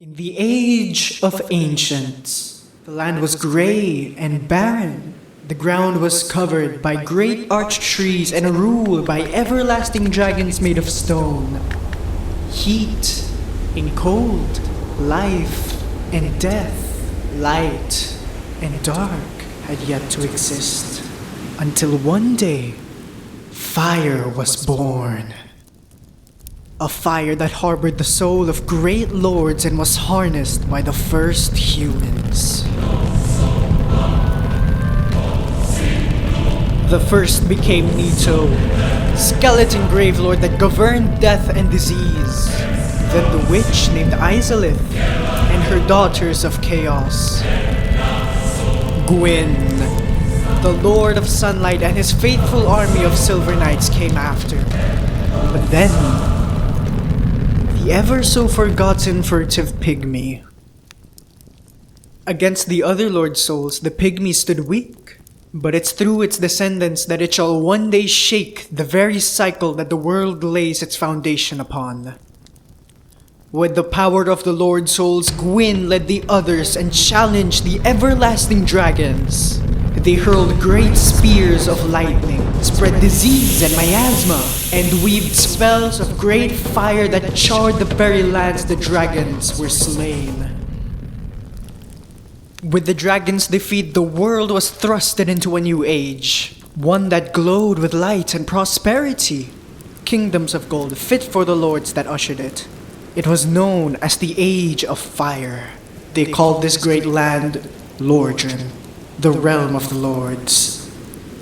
In the age of ancients, the land was grey and barren. The ground was covered by great arched trees and ruled by everlasting dragons made of stone. Heat and cold, life and death, light and dark had yet to exist. Until one day, fire was born. A fire that harbored the soul of great lords and was harnessed by the first humans. The first became Nito, skeleton grave lord that governed death and disease. Then the witch named Izalith and her daughters of chaos. Gwyn, the lord of sunlight, and his faithful army of silver knights came after. But then, the ever-so-forgotten furtive pygmy. Against the other Lord Souls, the pygmy stood weak, but it's through its descendants that it shall one day shake the very cycle that the world lays its foundation upon. With the power of the Lord Souls, Gwyn led the others and challenged the everlasting dragons. They hurled great spears of lightning, spread disease and miasma, and weaved spells of great fire that charred the very lands the dragons were slain. With the dragons' defeat, the world was thrusted into a new age, one that glowed with light and prosperity. Kingdoms of gold fit for the lords that ushered it. It was known as the Age of Fire. They called this great land Lordran, the realm of the lords.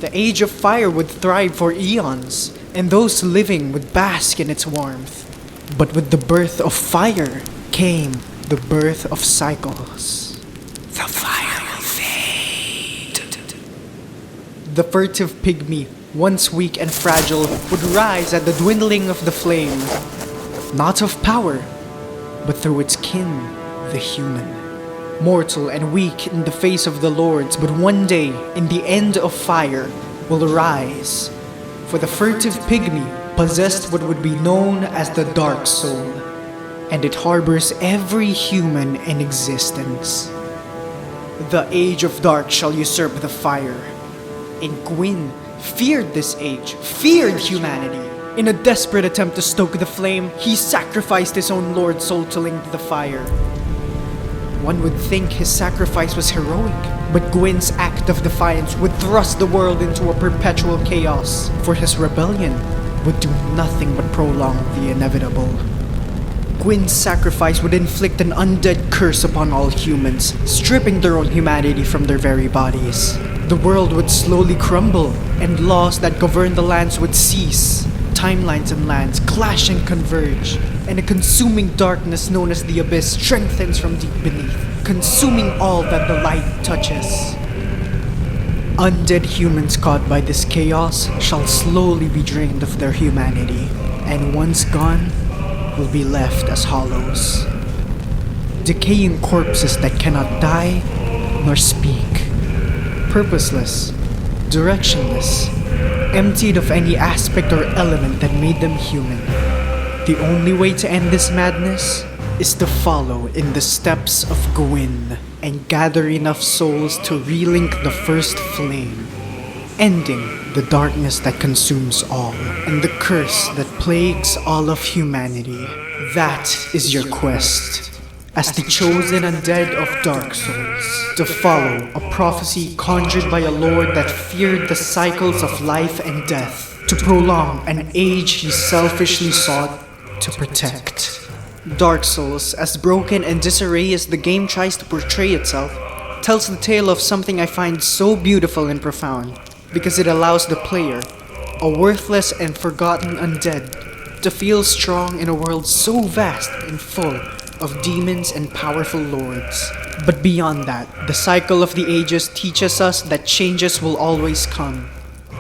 The Age of Fire would thrive for eons, and those living would bask in its warmth. But with the birth of fire came the birth of cycles. The fire will fade. The furtive pygmy, once weak and fragile, would rise at the dwindling of the flame. Not of power, but through its kin, the human. Mortal and weak in the face of the lords, but one day, in the end of fire, will arise. For the furtive pygmy possessed what would be known as the Dark Soul, and it harbors every human in existence. The Age of Dark shall usurp the fire. And Gwyn feared this age, feared humanity. In a desperate attempt to stoke the flame, he sacrificed his own Lord Soul to link the fire. One would think his sacrifice was heroic, but Gwyn's act of defiance would thrust the world into a perpetual chaos, for his rebellion would do nothing but prolong the inevitable. Gwyn's sacrifice would inflict an undead curse upon all humans, stripping their own humanity from their very bodies. The world would slowly crumble, and laws that govern the lands would cease. Timelines and lands clash and converge, and a consuming darkness known as the Abyss strengthens from deep beneath, consuming all that the light touches. Undead humans caught by this chaos shall slowly be drained of their humanity, and once gone, will be left as hollows. Decaying corpses that cannot die nor speak. Purposeless, directionless, emptied of any aspect or element that made them human. The only way to end this madness is to follow in the steps of Gwyn and gather enough souls to relink the first flame, ending the darkness that consumes all and the curse that plagues all of humanity. That is your quest as the chosen undead of Dark Souls, to follow a prophecy conjured by a lord that feared the cycles of life and death, to prolong an age he selfishly sought to protect. Dark Souls, as broken and disarray as the game tries to portray itself, tells the tale of something I find so beautiful and profound, because it allows the player, a worthless and forgotten undead, to feel strong in a world so vast and full of demons and powerful lords. But beyond that, the cycle of the ages teaches us that changes will always come.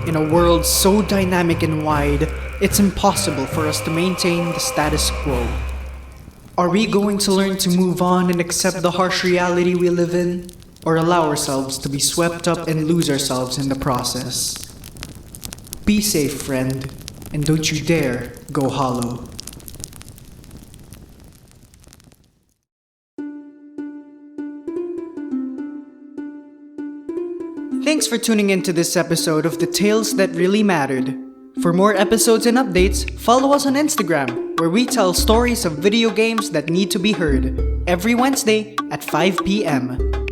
In a world so dynamic and wide, it's impossible for us to maintain the status quo. Are we going to learn to move on and accept the harsh reality we live in, or allow ourselves to be swept up and lose ourselves in the process? Be safe, friend, and don't you dare go hollow. Thanks for tuning in to this episode of The Tales That Really Mattered. For more episodes and updates, follow us on Instagram, where we tell stories of video games that need to be heard, every Wednesday at 5 p.m.